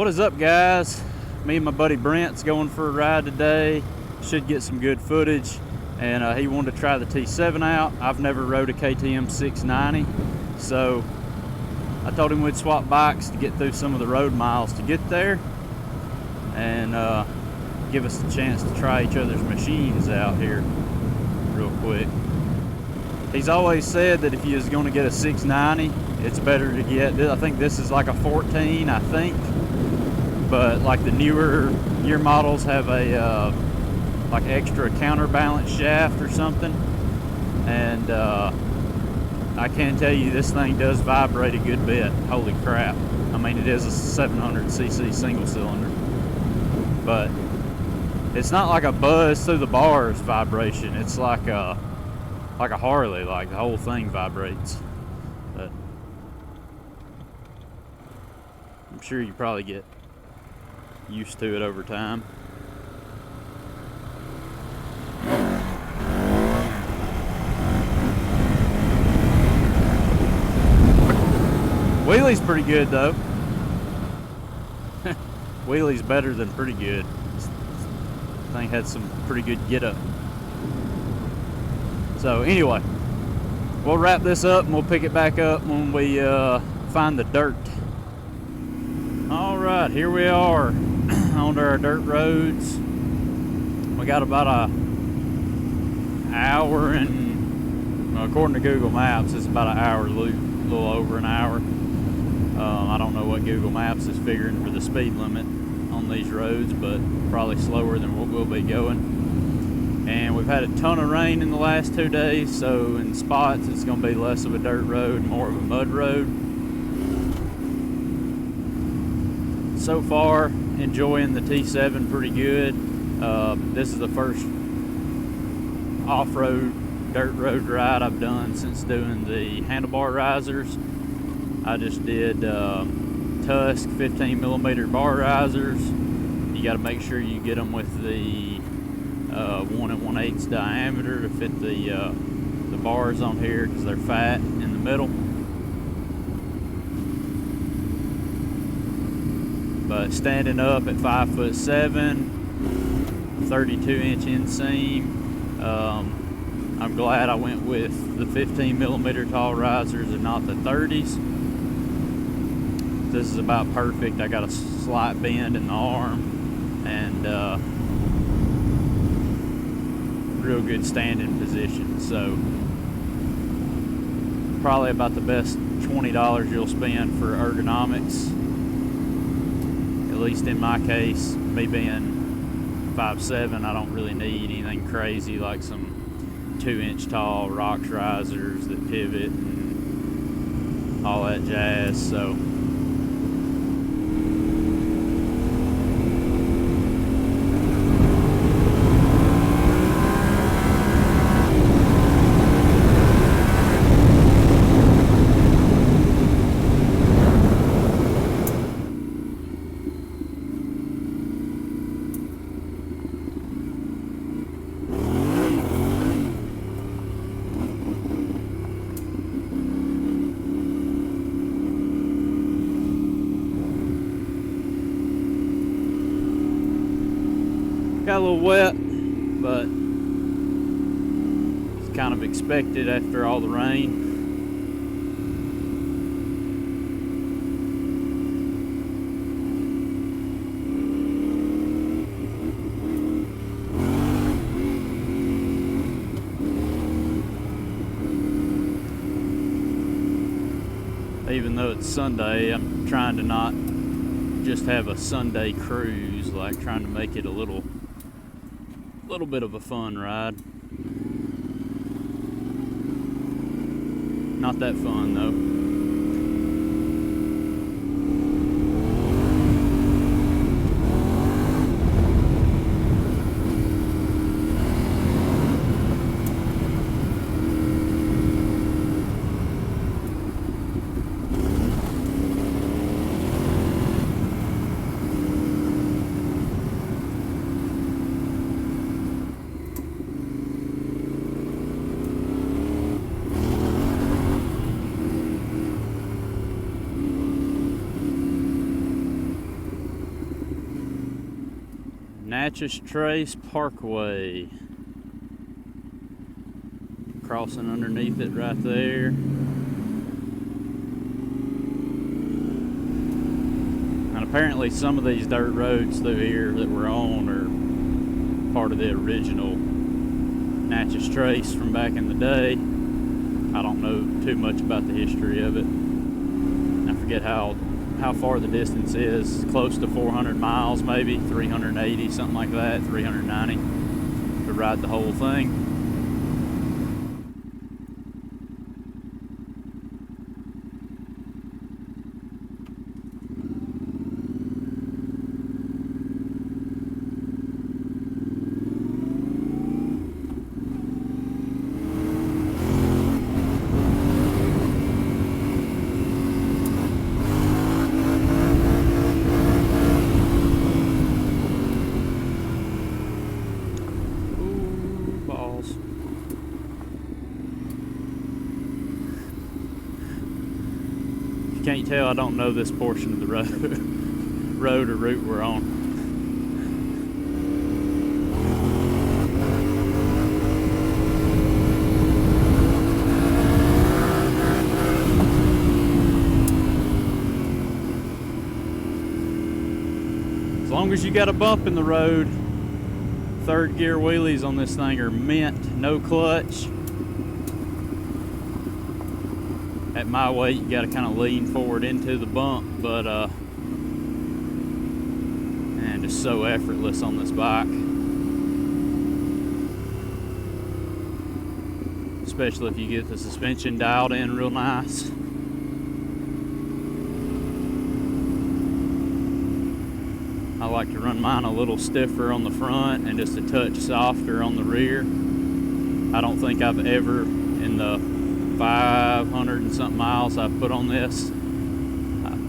What is up, guys? Me and my buddy Brent's going for a ride today. Should get some good footage, and he wanted to try the T7 out. I've never rode a KTM 690, so I told him we'd swap bikes to get through some of the road miles to get there, and give us a chance to try each other's machines out here real quick. He's always said that if you was going to get a 690, it's better to get, I think this is like a 14, I think, but like the newer year models have a like extra counterbalance shaft or something, and I can tell you this thing does vibrate a good bit. Holy crap. I mean, it is a 700cc single cylinder, but it's not like a buzz through the bars vibration. It's like a Harley, like the whole thing vibrates. But I'm sure you probably get used to it over time. Wheelie's pretty good though. Wheelie's better than pretty good. This thing had some pretty good get up. So anyway, we'll wrap this up and we'll pick it back up when we find the dirt. All right, here we are on our dirt roads. We got about an hour and, well, according to Google Maps, it's about an hour loop, a little over an hour. I don't know what Google Maps is figuring for the speed limit on these roads, but probably slower than what we'll be going. And we've had a ton of rain in the last 2 days, so in spots it's going to be less of a dirt road, more of a mud road. So far, enjoying the T7 pretty good. This is the first off-road dirt road ride I've done since doing the handlebar risers. I just did Tusk 15mm bar risers. You got to make sure you get them with the 1 1/8 diameter to fit the bars on here, because they're fat in the middle. But standing up at 5'7", 32-inch inseam, I'm glad I went with the 15mm tall risers and not the 30s. This is about perfect. I got a slight bend in the arm and real good standing position. So probably about the best $20 you'll spend for ergonomics. At least in my case, me being 5'7", I don't really need anything crazy like some 2-inch tall rocks risers that pivot and all that jazz. So got a little wet, but it's kind of expected after all the rain. Even though it's Sunday, I'm trying to not just have a Sunday cruise, like trying to make it a little bit of a fun ride. Not that fun though. Natchez Trace Parkway. Crossing underneath it right there. And apparently some of these dirt roads through here that we're on are part of the original Natchez Trace from back in the day. I don't know too much about the history of it. I forget how far the distance is. Close to 400 miles, maybe 380, something like that, 390 to ride the whole thing. Can't tell, I don't know this portion of the road or route we're on. As long as you got a bump in the road, third gear wheelies on this thing are mint, no clutch. At my weight, you got to kind of lean forward into the bump, but and just so effortless on this bike, especially if you get the suspension dialed in real nice. I like to run mine a little stiffer on the front and just a touch softer on the rear. I don't think I've ever, in the 500 and something miles I've put on this,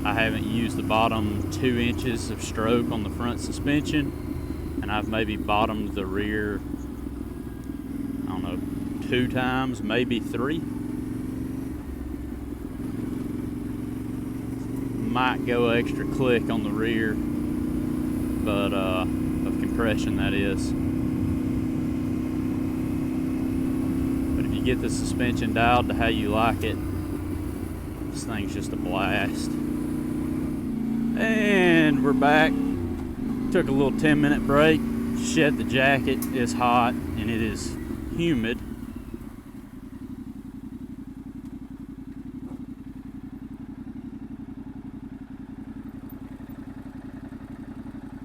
I haven't used the bottom 2 inches of stroke on the front suspension, and I've maybe bottomed the rear, I don't know, 2 times, maybe 3. Might go extra click on the rear, but of compression, that is. Get the suspension dialed to how you like it, this thing's just a blast. And we're back. Took a little 10-minute break, shed the jacket. It's hot and it is humid.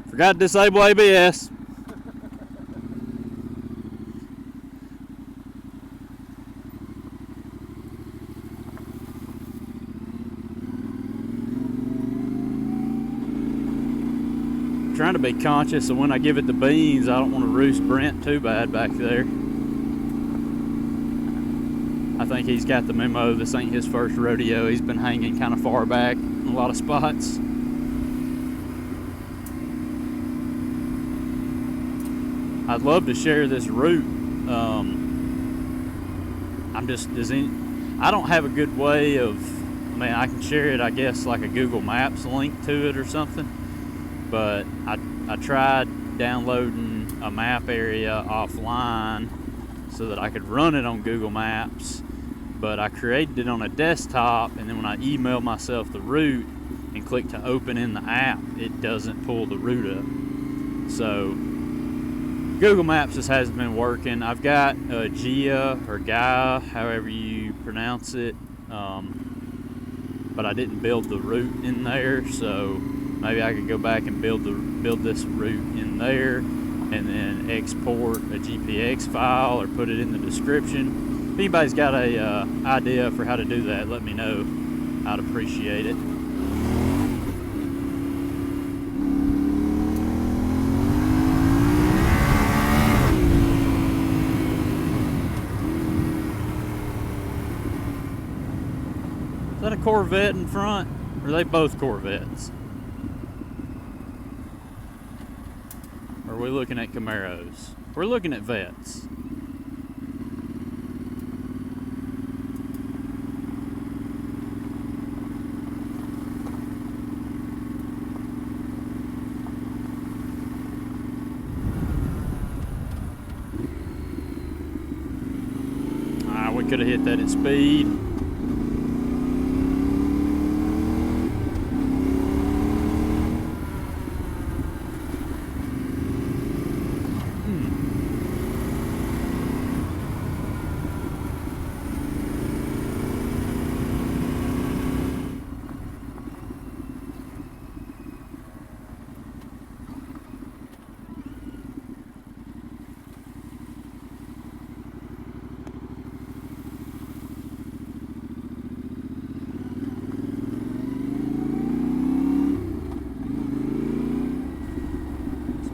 Forgot to disable ABS. Trying to be conscious of when I give it the beans, I don't want to roost Brent too bad back there. I think he's got the memo. This ain't his first rodeo. He's been hanging kind of far back in a lot of spots. I'd love to share this route. I don't have a good way of, I mean, I can share it, I guess, like a Google Maps link to it or something. But I tried downloading a map area offline so that I could run it on Google Maps, but I created it on a desktop, and then when I email myself the route and click to open in the app, it doesn't pull the route up. So Google Maps just hasn't been working. I've got Gia or Gaia, however you pronounce it, but I didn't build the route in there, so maybe I could go back and build this route in there and then export a GPX file or put it in the description. If anybody's got a idea for how to do that, let me know. I'd appreciate it. Is that a Corvette in front? Or are they both Corvettes? Or are we looking at Camaros? We're looking at Vettes. could have hit that at speed.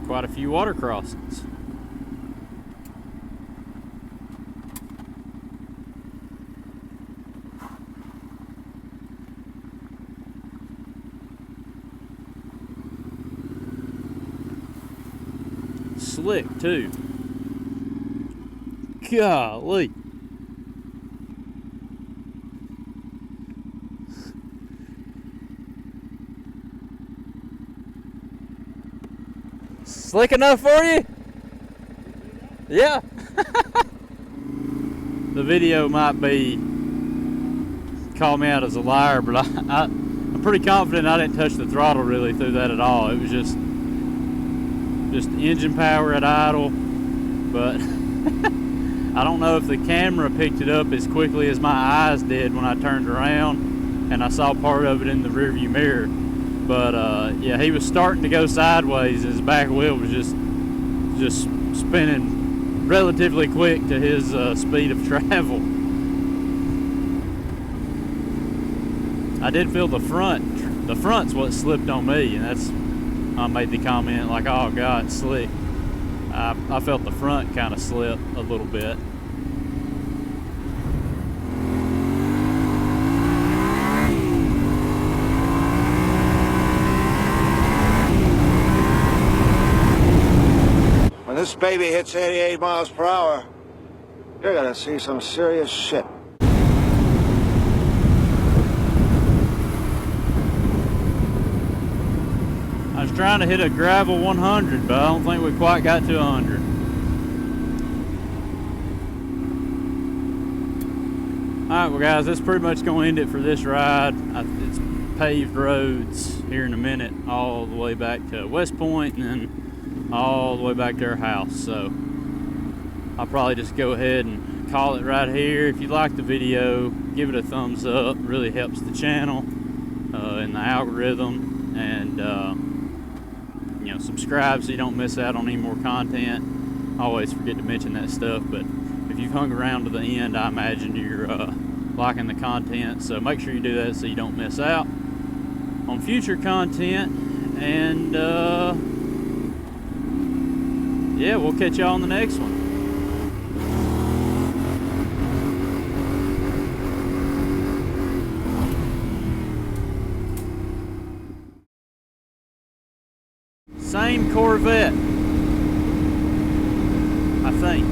Quite a few water crossings. Slick too. Golly. Slick enough for you? Yeah. The video might be call me out as a liar, but I'm pretty confident I didn't touch the throttle really through that at all. It was just engine power at idle, but I don't know if the camera picked it up as quickly as my eyes did when I turned around and I saw part of it in the rearview mirror. But yeah, he was starting to go sideways. His back wheel was just spinning relatively quick to his speed of travel. I did feel the front. The front's what slipped on me, and that's I made the comment like, "Oh God, it's slick." I felt the front kind of slip a little bit. When this baby hits 88 miles per hour, you're gonna see some serious shit. I was trying to hit a gravel 100, but I don't think we quite got to 100. Alright, well guys, that's pretty much going to end it for this ride. It's paved roads here in a minute, all the way back to West Point and then all the way back to our house. So I'll probably just go ahead and call it right here. If you like the video, give it a thumbs up. It really helps the channel and the algorithm, and you know, subscribe so you don't miss out on any more content. I always forget to mention that stuff, but if you've hung around to the end, I imagine you're liking the content, so make sure you do that so you don't miss out on future content. And yeah, we'll catch y'all on the next one. Same Corvette, I think.